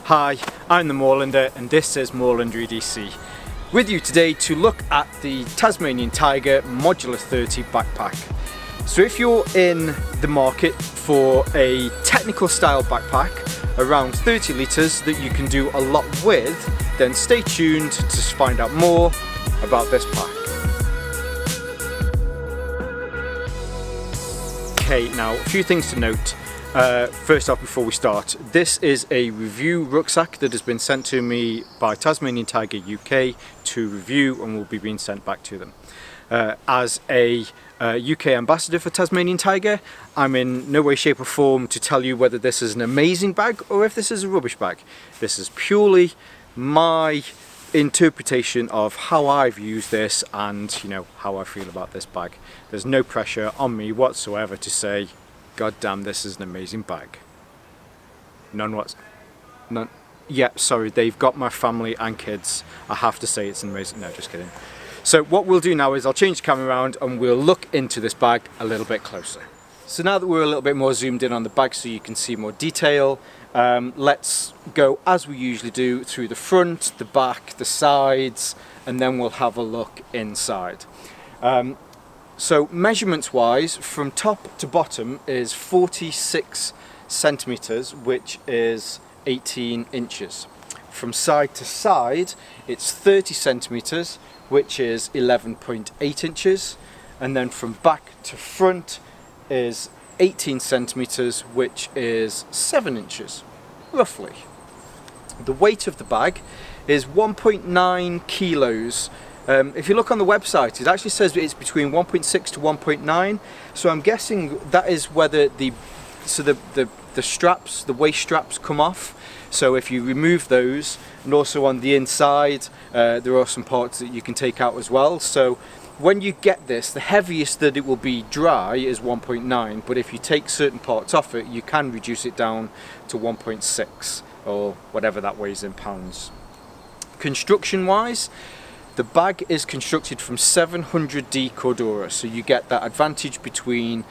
Hi, I'm the Moorlander and this is Moorlander EDC. With you today to look at the Tasmanian Tiger Modular 30 backpack. So if you're in the market for a technical style backpack around 30 litres that you can do a lot with, then stay tuned to find out more about this pack. Okay, now a few things to note. First off, before we start, this is a review rucksack that has been sent to me by Tasmanian Tiger UK to review and will be being sent back to them. As a UK ambassador for Tasmanian Tiger, I'm in no way, shape or form to tell you whether this is an amazing bag or if this is a rubbish bag. This is purely my interpretation of how I've used this and, you know, how I feel about this bag. There's no pressure on me whatsoever to say, God damn, this is an amazing bag. None. Yeah, sorry, they've got my family and kids. I have to say it's amazing. No, just kidding. So what we'll do now is I'll change the camera around and we'll look into this bag a little bit closer. So now that we're a little bit more zoomed in on the bag so you can see more detail, let's go as we usually do through the front, the back, the sides, and then we'll have a look inside. So measurements wise, from top to bottom is 46 centimeters, which is 18 inches. From side to side, it's 30 centimeters, which is 11.8 inches. And then from back to front is 18 centimeters, which is 7 inches, roughly. The weight of the bag is 1.9 kilos. If you look on the website, it actually says it's between 1.6 to 1.9. So I'm guessing that is whether the straps, the waist straps come off. So if you remove those, and also on the inside, there are some parts that you can take out as well. So when you get this, the heaviest that it will be dry is 1.9, but if you take certain parts off it, you can reduce it down to 1.6 or whatever that weighs in pounds. Construction wise, the bag is constructed from 700D Cordura, so you get that advantage between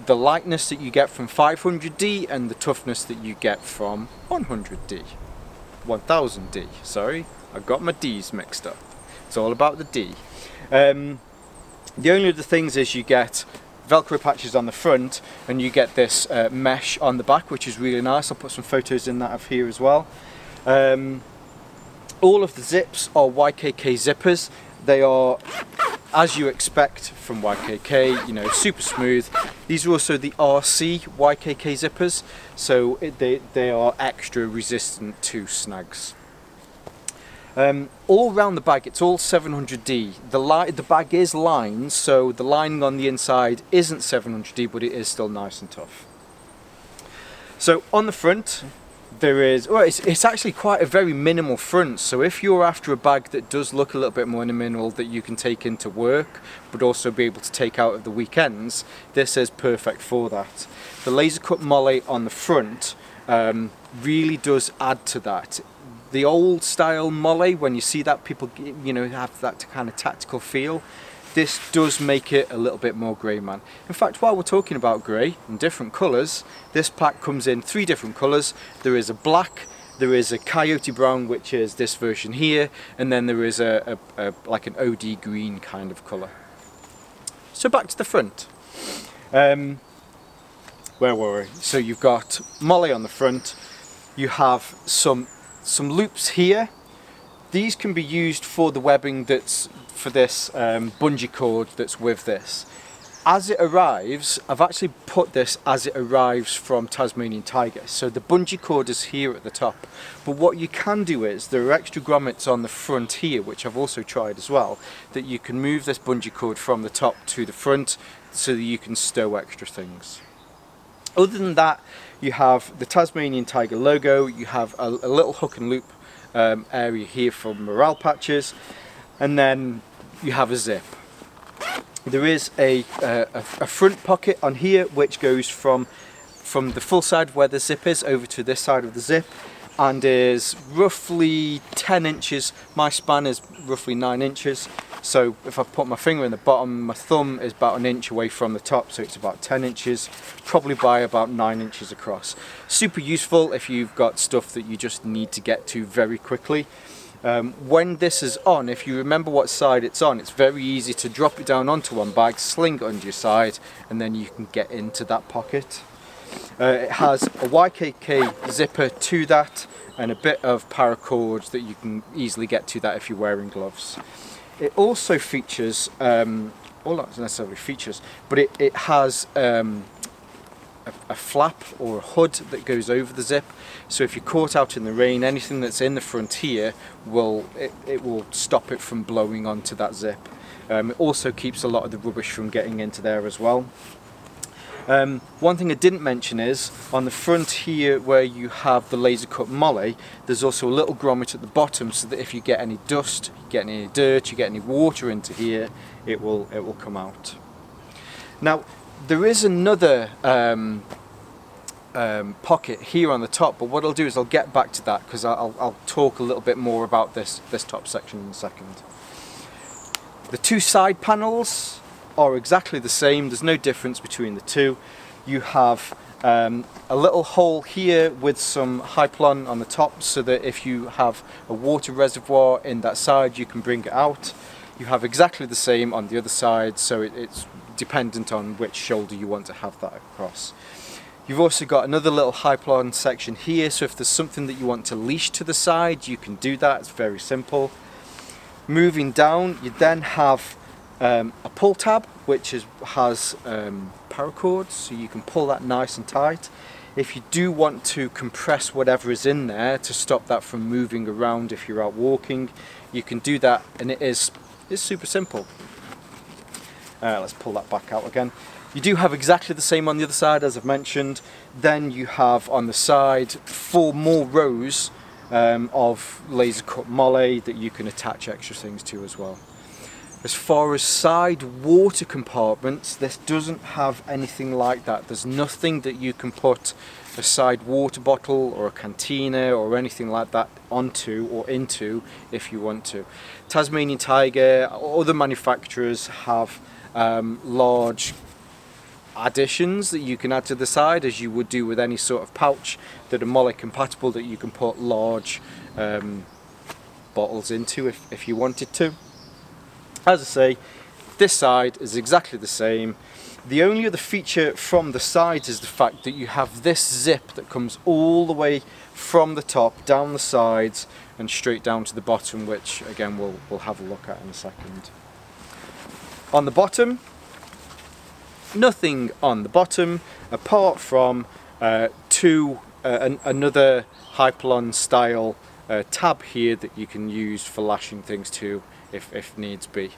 the lightness that you get from 500D and the toughness that you get from 100D. 1000D, sorry, I got my D's mixed up. It's all about the D. The only other things is you get Velcro patches on the front and you get this mesh on the back, which is really nice. I'll put some photos in that of here as well. All of the zips are YKK zippers. They are, as you expect from YKK, you know, super smooth. These are also the RC YKK zippers, so they are extra resistant to snags. All around the bag, it's all 700D. The bag is lined, so the lining on the inside isn't 700D, but it is still nice and tough. So on the front, there is, well, it's actually quite a very minimal front, so if you're after a bag that does look a little bit more minimal that you can take into work but also be able to take out at the weekends, this is perfect for that. The laser cut molle on the front really does add to that. The old style molle, when you see that, people, you know, have that kind of tactical feel. This does make it a little bit more grey, man. In fact, while we're talking about grey and different colours, this pack comes in 3 different colours. There is a black, there is a coyote brown, which is this version here, and then there is like an OD green kind of colour. So back to the front. Where were we? So you've got molle on the front. You have some loops here. These can be used for the webbing that's for this bungee cord that's with this. As it arrives, I've actually put this as it arrives from Tasmanian Tiger. So the bungee cord is here at the top. But what you can do is, there are extra grommets on the front here, which I've also tried as well, that you can move this bungee cord from the top to the front so that you can stow extra things. Other than that, you have the Tasmanian Tiger logo, you have a little hook and loop area here for morale patches, and then you have a zip. There is a front pocket on here which goes from the full side where the zip is over to this side of the zip, and is roughly 10 inches. My span is roughly 9 inches, So if I put my finger in the bottom, my thumb is about 1 inch away from the top, so it's about 10 inches, probably by about 9 inches across. Super useful if you've got stuff that you just need to get to very quickly. When this is on, if you remember what side it's on, it's very easy to drop it down onto one bag, sling it under your side, and then you can get into that pocket. It has a YKK zipper to that, and a bit of paracord that you can easily get to that if you're wearing gloves. It also features, well, not necessarily features, but it has a flap or a hood that goes over the zip, so if you're caught out in the rain, anything that's in the front here it will stop it from blowing onto that zip. It also keeps a lot of the rubbish from getting into there as well. One thing I didn't mention is on the front here where you have the laser cut molly, there's also a little grommet at the bottom, so that if you get any dust, you get any dirt, you get any water into here, it will come out. Now there is another pocket here on the top, but what I'll do is I'll get back to that because I'll talk a little bit more about this top section in a second. The two side panels are exactly the same, there's no difference between the two. You have a little hole here with some hyplon on the top, so that if you have a water reservoir in that side you can bring it out. You have exactly the same on the other side, so it's dependent on which shoulder you want to have that across. You've also got another little hyplon section here, so if there's something that you want to leash to the side you can do that, it's very simple. Moving down, you then have a pull tab which has paracord, so you can pull that nice and tight. If you do want to compress whatever is in there to stop that from moving around if you're out walking, you can do that, and it's super simple. Let's pull that back out again. You do have exactly the same on the other side as I've mentioned. Then you have on the side 4 more rows of laser cut molle that you can attach extra things to as well. As far as side water compartments, this doesn't have anything like that. There's nothing that you can put a side water bottle or a cantina or anything like that onto or into if you want to. Tasmanian Tiger or other manufacturers have large additions that you can add to the side, as you would do with any sort of pouch that are molle compatible, that you can put large bottles into if you wanted to. As I say, this side is exactly the same. The only other feature from the sides is the fact that you have this zip that comes all the way from the top down the sides and straight down to the bottom, which again we'll have a look at in a second. On the bottom, nothing on the bottom apart from another hyplon style tab here that you can use for lashing things to if needs be.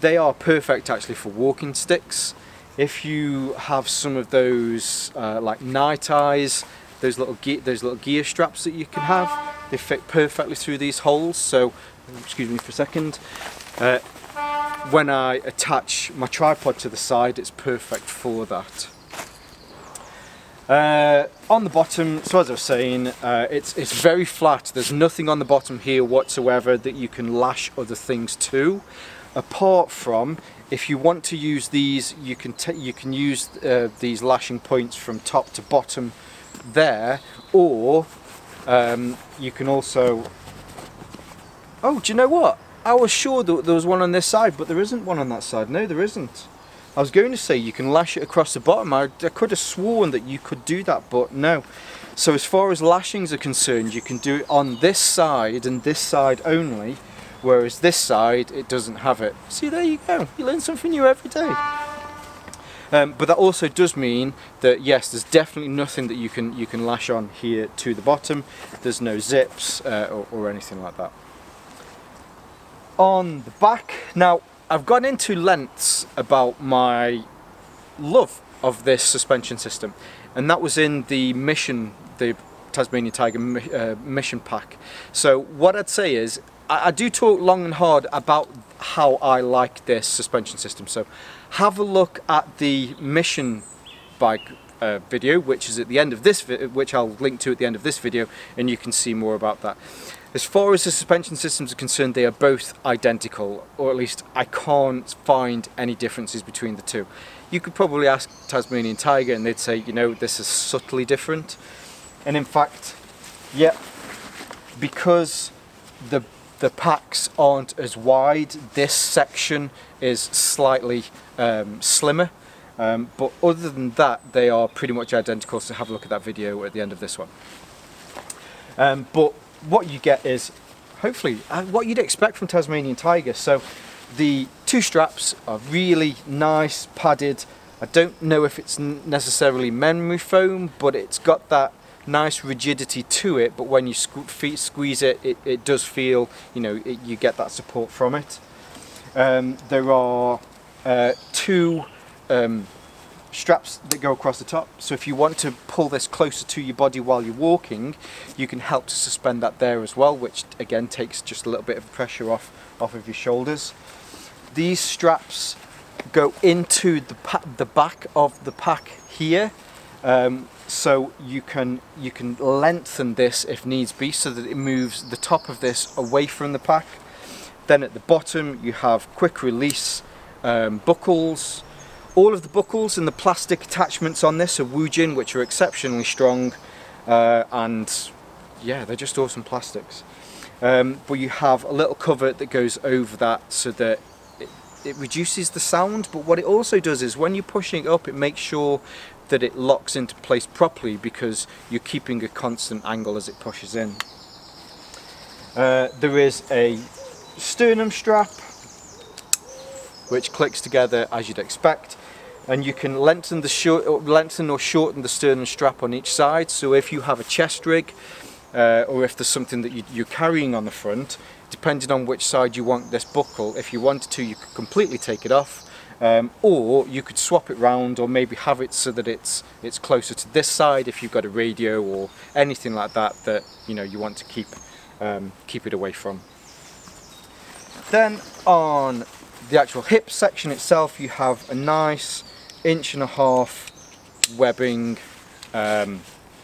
They are perfect actually for walking sticks. If you have some of those like night eyes, those little gear straps that you can have, they fit perfectly through these holes. So, excuse me for a second. When I attach my tripod to the side, it's perfect for that. On the bottom, so as I was saying, it's very flat. There's nothing on the bottom here whatsoever that you can lash other things to, apart from if you want to use these, you can use these lashing points from top to bottom there, or you can also. Oh, do you know what? I was sure that there was one on this side, but there isn't one on that side. No, there isn't. I was going to say you can lash it across the bottom. I could have sworn that you could do that, but no. So as far as lashings are concerned, you can do it on this side and this side only, whereas this side, it doesn't have it. See, there you go. You learn something new every day. But that also does mean that yes, there's definitely nothing that you can lash on here to the bottom. There's no zips or anything like that. On the back, now I've gone into lengths about my love of this suspension system, and that was in the Tasmanian Tiger mission pack. So what I'd say is, I do talk long and hard about how I like this suspension system. So have a look at the mission bike video, which is at the end of this which I'll link to at the end of this video, and you can see more about that. As far as the suspension systems are concerned, they are both identical, or at least I can't find any differences between the two. You could probably ask Tasmanian Tiger and they'd say, you know, this is subtly different. And in fact, yeah, because the packs aren't as wide, this section is slightly slimmer. But other than that, they are pretty much identical, so have a look at that video at the end of this one. But what you get is, hopefully, what you'd expect from Tasmanian Tiger. So the two straps are really nice, padded. I don't know if it's necessarily memory foam, but it's got that nice rigidity to it, but when you squeeze it, it does feel, you know, you get that support from it. There are two straps that go across the top, so if you want to pull this closer to your body while you're walking, you can help to suspend that there as well, which again takes just a little bit of pressure off of your shoulders. These straps go into the back of the pack here, so you can lengthen this if needs be, so that it moves the top of this away from the pack. Then at the bottom you have quick release buckles. All of the buckles and the plastic attachments on this are Woojin, which are exceptionally strong, and yeah, they're just awesome plastics. But you have a little cover that goes over that so that it reduces the sound, but what it also does is when you're pushing it up, it makes sure that it locks into place properly because you're keeping a constant angle as it pushes in. There is a sternum strap which clicks together as you'd expect, and you can lengthen or shorten the sternum strap on each side. So if you have a chest rig or if there's something that you're carrying on the front, depending on which side you want this buckle, if you wanted to, you could completely take it off, or you could swap it round, or maybe have it so that it's closer to this side if you've got a radio or anything like that that you know you want to keep it away from. Then on the actual hip section itself, you have a nice 1.5" webbing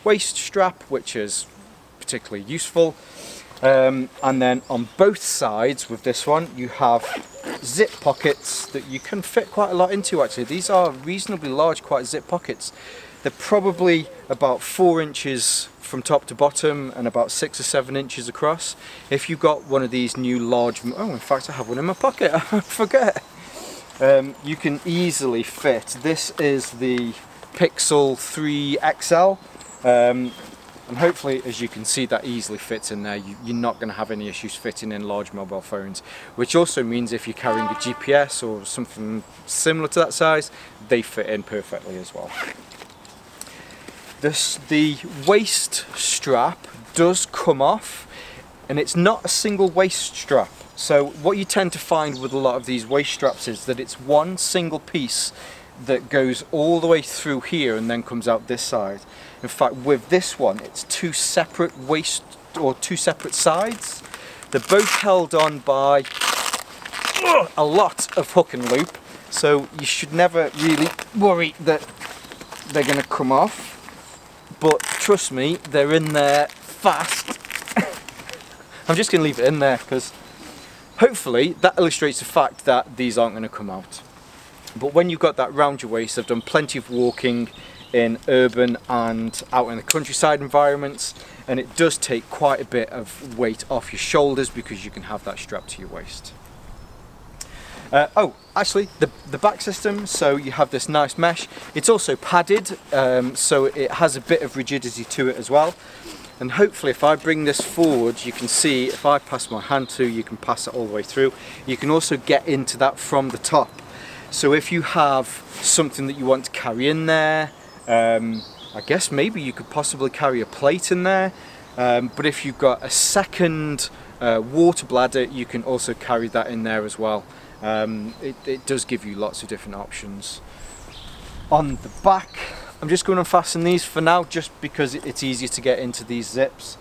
waist strap, which is particularly useful. And then on both sides with this one, you have zip pockets that you can fit quite a lot into. Actually, these are reasonably large, quite zip pockets. They're probably about 4 inches from top to bottom and about 6 or 7 inches across. If you've got one of these new large, oh, in fact I have one in my pocket, I forget. You can easily fit, this is the Pixel 3 XL, and hopefully, as you can see, that easily fits in there. You're not going to have any issues fitting in large mobile phones, which also means if you're carrying a GPS or something similar to that size, they fit in perfectly as well. The waist strap does come off, and it's not a single waist strap. So what you tend to find with a lot of these waist straps is that it's one single piece that goes all the way through here and then comes out this side. In fact, with this one, it's two separate two separate sides. They're both held on by a lot of hook and loop, so you should never really worry that they're going to come off. But trust me, they're in there fast. I'm just going to leave it in there because hopefully that illustrates the fact that these aren't going to come out. But when you've got that round your waist, I've done plenty of walking in urban and out in the countryside environments, and it does take quite a bit of weight off your shoulders because you can have that strap to your waist. Oh, actually, the back system, so you have this nice mesh. It's also padded, so it has a bit of rigidity to it as well. And hopefully if I bring this forward, you can see if I pass my hand through, you can pass it all the way through. You can also get into that from the top. So if you have something that you want to carry in there, I guess maybe you could possibly carry a plate in there, but if you've got a second water bladder, you can also carry that in there as well. It does give you lots of different options. On the back, I'm just going to unfasten these for now just because it's easier to get into these zips.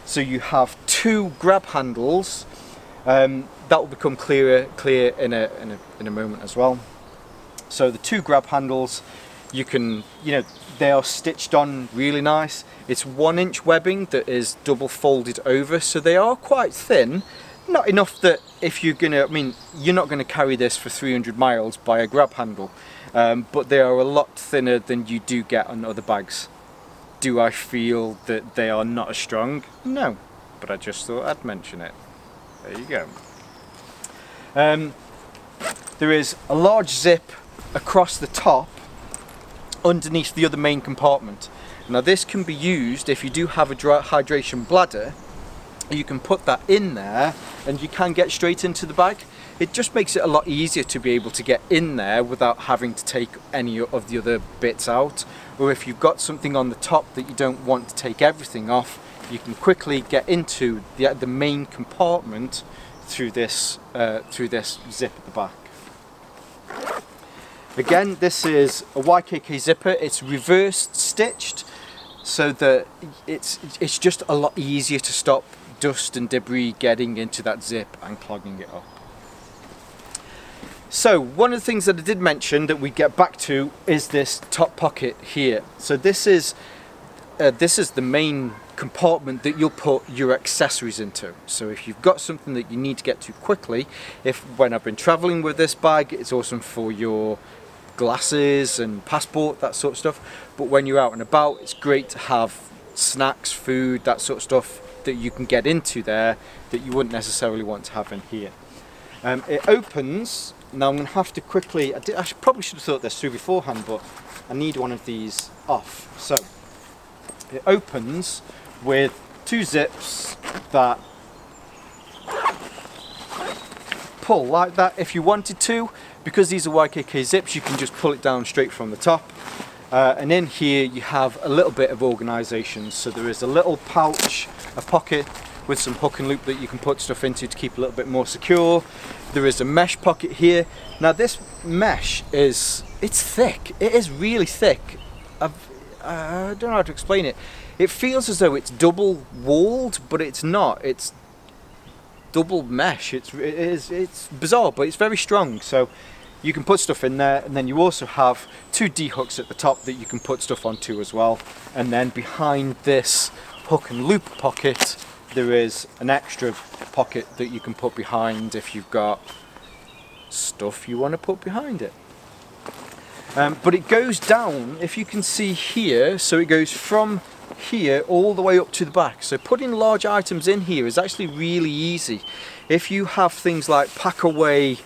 So you have two grab handles, that will become clear in a moment as well. So the two grab handles, You can, you know, they are stitched on really nice. It's 1-inch webbing that is double folded over, so they are quite thin. Not enough that if you're gonna, I mean, you're not gonna carry this for 300 miles by a grab handle, but they are a lot thinner than you do get on other bags. Do I feel that they are not as strong? No, but I just thought I'd mention it. There you go. There is a large zip across the top underneath the other main compartment. Now this can be used if you do have a hydration bladder. You can put that in there and you can get straight into the bag. It just makes it a lot easier to be able to get in there without having to take any of the other bits out. Or if you've got something on the top that you don't want to take everything off, you can quickly get into the main compartment through this zip at the back. Again, this is a YKK zipper. It's reverse stitched so that it's just a lot easier to stop dust and debris getting into that zip and clogging it up. So one of the things that I did mention that we get back to is this top pocket here. So this is the main compartment that you'll put your accessories into. So if you've got something that you need to get to quickly, when I've been traveling with this bag, it's awesome for your glasses and passport, that sort of stuff. But when you're out and about, it's great to have snacks, food, that sort of stuff that you can get into there that you wouldn't necessarily want to have in here. It opens. Now I'm going to have to quickly, probably should have thought this through beforehand, but I need one of these off. So it opens with 2 zips that pull like that if you wanted to. Because these are YKK zips, you can just pull it down straight from the top. And in here you have a little bit of organisation. So there is a little pouch, a pocket with some hook and loop that you can put stuff into to keep a little bit more secure. There is a mesh pocket here. Now this mesh it's thick. It is really thick. I don't know how to explain it. It feels as though it's double walled, but it's not. It's double mesh. It's bizarre, but it's very strong. So you can put stuff in there, and then you also have 2 D-hooks at the top that you can put stuff onto as well. And then behind this hook and loop pocket, there is an extra pocket that you can put behind if you've got stuff you want to put behind it. But it goes down, if you can see here, so it goes from here all the way up to the back. So putting large items in here is actually really easy. If you have things like pack away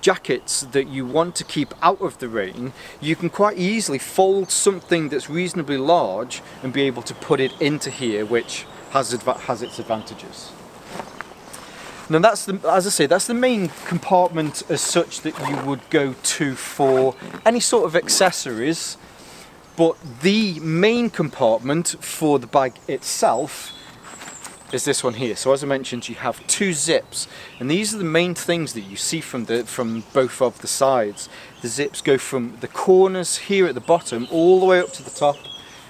jackets that you want to keep out of the rain, you can quite easily fold something that's reasonably large and be able to put it into here, which has its advantages. Now that's as I say, that's the main compartment as such that you would go to for any sort of accessories. But the main compartment for the bag itself is this one here. So as I mentioned, you have 2 zips, and these are the main things that you see from both of the sides. The zips go from the corners here at the bottom all the way up to the top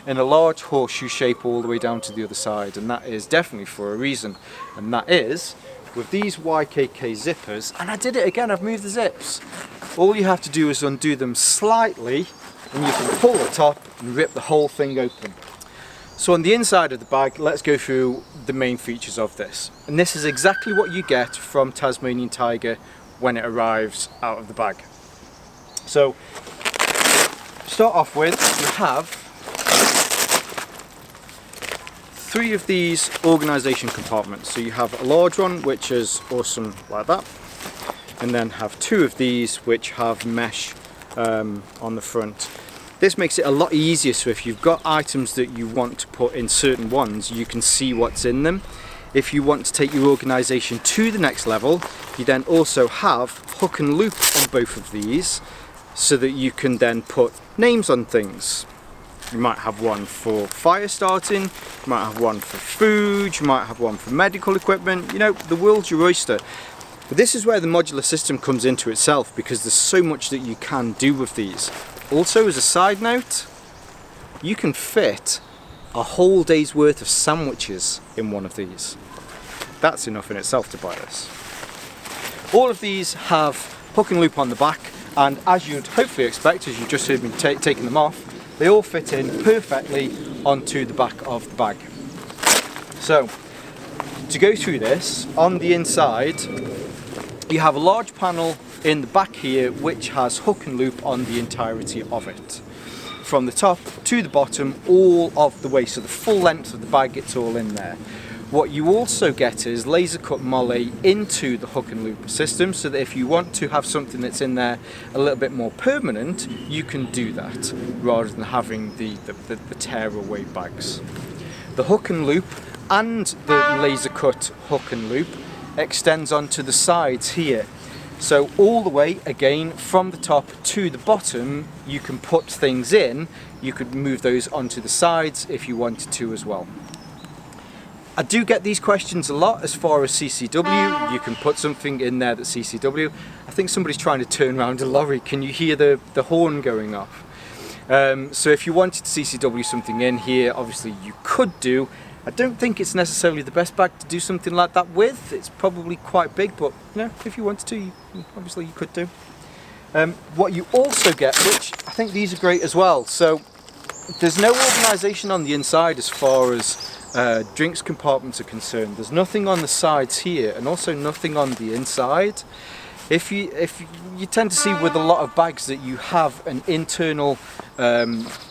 in a large horseshoe shape all the way down to the other side, and that is definitely for a reason, and that is with these YKK zippers. And I did it again, I've moved the zips. All you have to do is undo them slightly and you can pull the top and rip the whole thing open. So on the inside of the bag, let's go through the main features of this. And this is exactly what you get from Tasmanian Tiger when it arrives out of the bag. So, start off with, you have 3 of these organisation compartments. So you have a large one which is awesome like that, and then have 2 of these which have mesh on the front. This makes it a lot easier, so if you've got items that you want to put in certain ones, you can see what's in them. If you want to take your organisation to the next level, you then also have hook and loop on both of these, so that you can then put names on things. You might have one for fire starting, you might have one for food, you might have one for medical equipment, you know, the world's your oyster. But this is where the modular system comes into itself, because there's so much that you can do with these. Also, as a side note, you can fit a whole day's worth of sandwiches in one of these. That's enough in itself to buy this. All of these have hook and loop on the back, and as you'd hopefully expect, as you just heard me taking them off, they all fit in perfectly onto the back of the bag. So to go through this, on the inside you have a large panel in the back here which has hook and loop on the entirety of it. From the top to the bottom, all of the way, so the full length of the bag, it's all in there. What you also get is laser cut molle into the hook and loop system, so that if you want to have something that's in there a little bit more permanent, you can do that, rather than having the tear away bags. The hook and loop and the laser cut hook and loop extends onto the sides here. So all the way, again, from the top to the bottom, you can put things in. You could move those onto the sides if you wanted to as well. I do get these questions a lot as far as CCW. You can put something in there that's CCW. I think somebody's trying to turn around a lorry. Can you hear the horn going off? So if you wanted to CCW something in here, obviously you could do. I don't think it's necessarily the best bag to do something like that with. It's probably quite big, but you know, if you wanted to, obviously you could do. What you also get, which I think these are great as well, so there's no organisation on the inside as far as drinks compartments are concerned. There's nothing on the sides here, and also nothing on the inside. If you tend to see with a lot of bags that you have an internal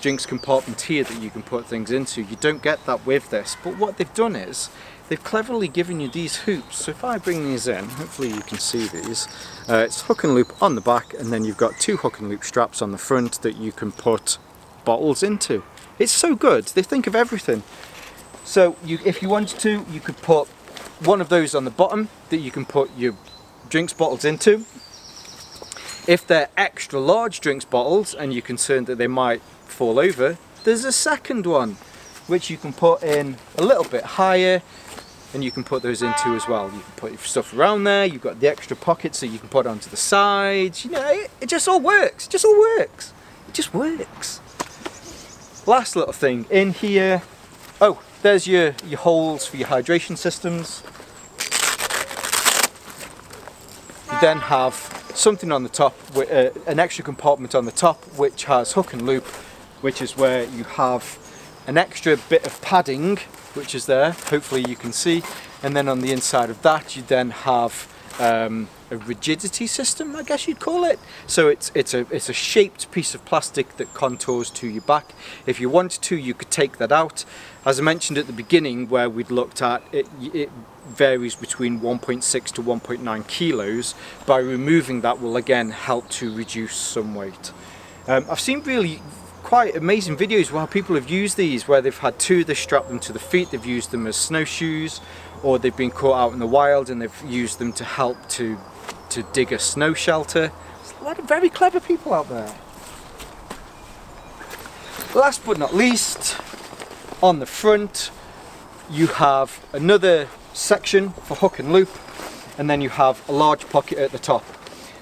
drinks compartment here that you can put things into, you don't get that with this. But what they've done is they've cleverly given you these hoops. So if I bring these in, hopefully you can see these. It's hook and loop on the back, and then you've got two hook and loop straps on the front that you can put bottles into. It's so good. They think of everything. So if you wanted to, you could put one of those on the bottom that you can put your drinks bottles into. If they're extra large drinks bottles and you're concerned that they might fall over, there's a second one which you can put in a little bit higher, and you can put those into as well. You can put your stuff around there. You've got the extra pockets that you can put onto the sides. You know, it just all works. It just all works. It just works. Last little thing in here. Oh, there's your holes for your hydration systems. You then have something on the top, an extra compartment on the top which has hook and loop, which is where you have an extra bit of padding which is there, hopefully you can see, and then on the inside of that you then have a rigidity system, I guess you'd call it. So it's a shaped piece of plastic that contours to your back. If you wanted to, you could take that out. As I mentioned at the beginning, where we'd looked at it varies between 1.6 to 1.9 kilos. By removing that will again help to reduce some weight. I've seen really quite amazing videos where people have used these, where they've had two, they strap them to the feet, they've used them as snowshoes, or they've been caught out in the wild and they've used them to help to dig a snow shelter. There's a lot of very clever people out there. Last but not least, on the front you have another section for hook and loop, and then you have a large pocket at the top.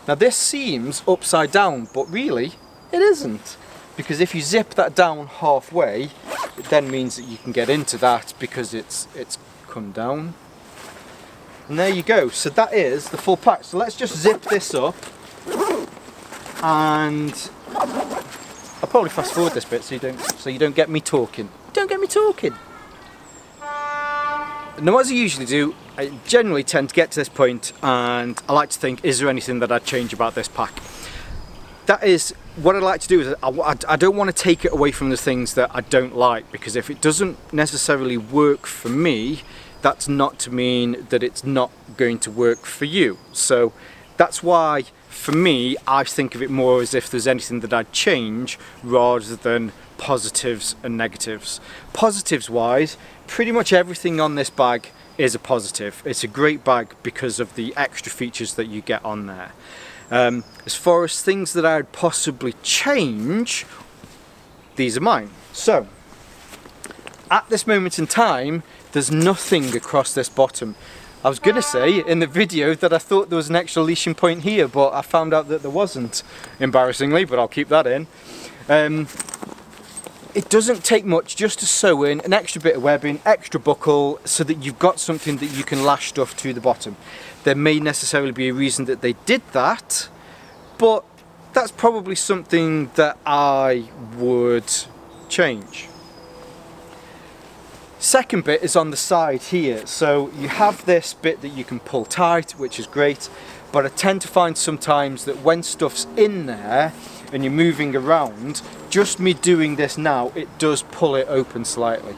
Now this seems upside down, but really it isn't, because if you zip that down halfway, it then means that you can get into that because it's come down. And there you go. So that is the full pack. So let's just zip this up, and I'll probably fast forward this bit so you don't get me talking. Don't get me talking. Now, as I usually do, I generally tend to get to this point and I like to think, is there anything that I'd change about this pack? That is, what I'd like to do is I don't want to take it away from the things that I don't like, because if it doesn't necessarily work for me, that's not to mean that it's not going to work for you. So that's why, for me, I think of it more as if there's anything that I'd change rather than positives and negatives. Positives wise, pretty much everything on this bag is a positive. It's a great bag because of the extra features that you get on there. As far as things that I'd possibly change, these are mine. So at this moment in time, there's nothing across this bottom. I was going to say in the video that I thought there was an extra leashing point here, but I found out that there wasn't, embarrassingly, but I'll keep that in. It doesn't take much just to sew in an extra bit of webbing, extra buckle, so that you've got something that you can lash stuff to the bottom. There may necessarily be a reason that they did that, but that's probably something that I would change. Second bit is on the side here. So you have this bit that you can pull tight, which is great, but I tend to find sometimes that when stuff's in there and you're moving around, just me doing this now, it does pull it open slightly.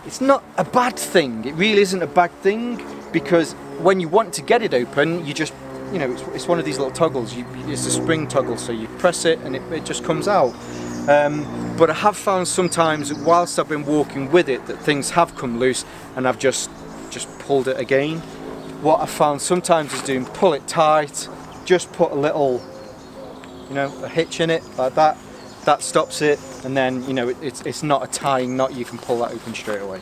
It's not a bad thing, it really isn't a bad thing, because when you want to get it open, you just, you know, it's one of these little toggles. It's a spring toggle, so you press it and it just comes out. But I have found sometimes, whilst I've been walking with it, that things have come loose and I've just pulled it again. What I found sometimes is doing pull it tight, just put a little, you know, a hitch in it like that. That stops it, and then, you know, it's not a tying knot, you can pull that open straight away.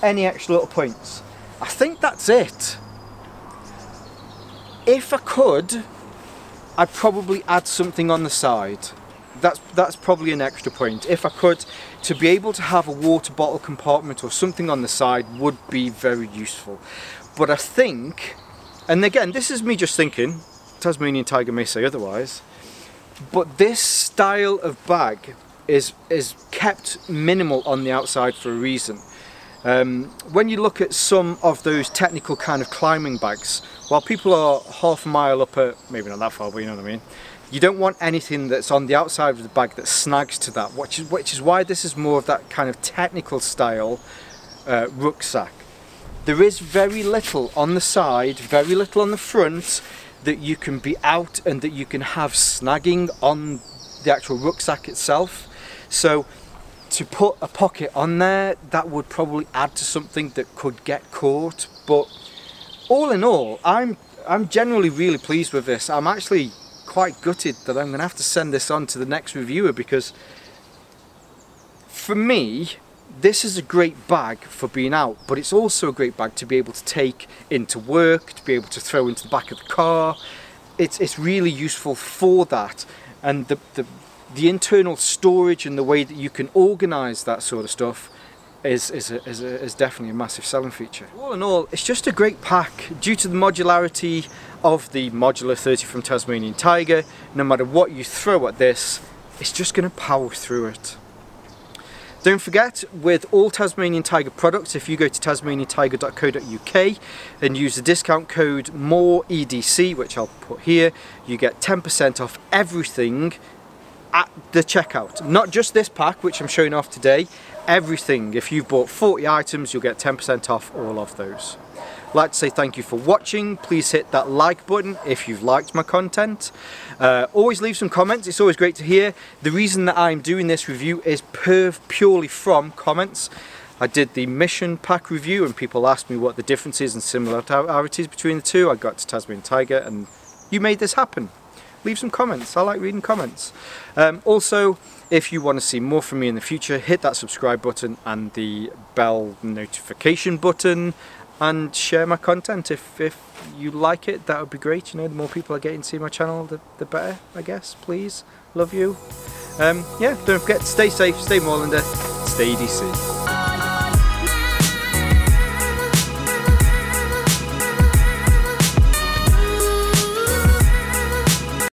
Any extra little points? I think that's it. If I could, I'd probably add something on the side. That's probably an extra point. If I could, to be able to have a water bottle compartment or something on the side would be very useful. But I think, and again, this is me just thinking, Tasmanian Tiger may say otherwise, but this style of bag is kept minimal on the outside for a reason. When you look at some of those technical kind of climbing bags, while people are half a mile up at, maybe not that far, but you know what I mean, you don't want anything that's on the outside of the bag that snags to that, which is why this is more of that kind of technical style rucksack. There is very little on the side, very little on the front that you can be out and that you can have snagging on the actual rucksack itself. So to put a pocket on there, that would probably add to something that could get caught. But all in all, I'm generally really pleased with this. I'm actually quite gutted that I'm going to have to send this on to the next reviewer, because for me, this is a great bag for being out, but it's also a great bag to be able to take into work, to be able to throw into the back of the car. It's really useful for that, and the internal storage and the way that you can organise that sort of stuff is definitely a massive selling feature. All in all, it's just a great pack. Due to the modularity of the Modular 30 from Tasmanian Tiger, no matter what you throw at this, it's just going to power through it. Don't forget, with all Tasmanian Tiger products, if you go to tasmaniantiger.co.uk and use the discount code MOOREDC, which I'll put here, you get 10% off everything at the checkout. Not just this pack, which I'm showing off today, everything. If you've bought 40 items, you'll get 10% off all of those. I'd like to say thank you for watching. Please hit that like button if you've liked my content. Always leave some comments, it's always great to hear. The reason that I'm doing this review is purely from comments. I did the Mission Pack review and people asked me what the differences and similarities between the two. I got to Tasmanian Tiger and you made this happen. Leave some comments, I like reading comments. Also, if you want to see more from me in the future, hit that subscribe button and the bell notification button, and share my content if you like it. That would be great. You know, the more people are getting to see my channel, the better, I guess. Please, love you. Yeah, don't forget to stay safe, stay Moorlander, stay EDC.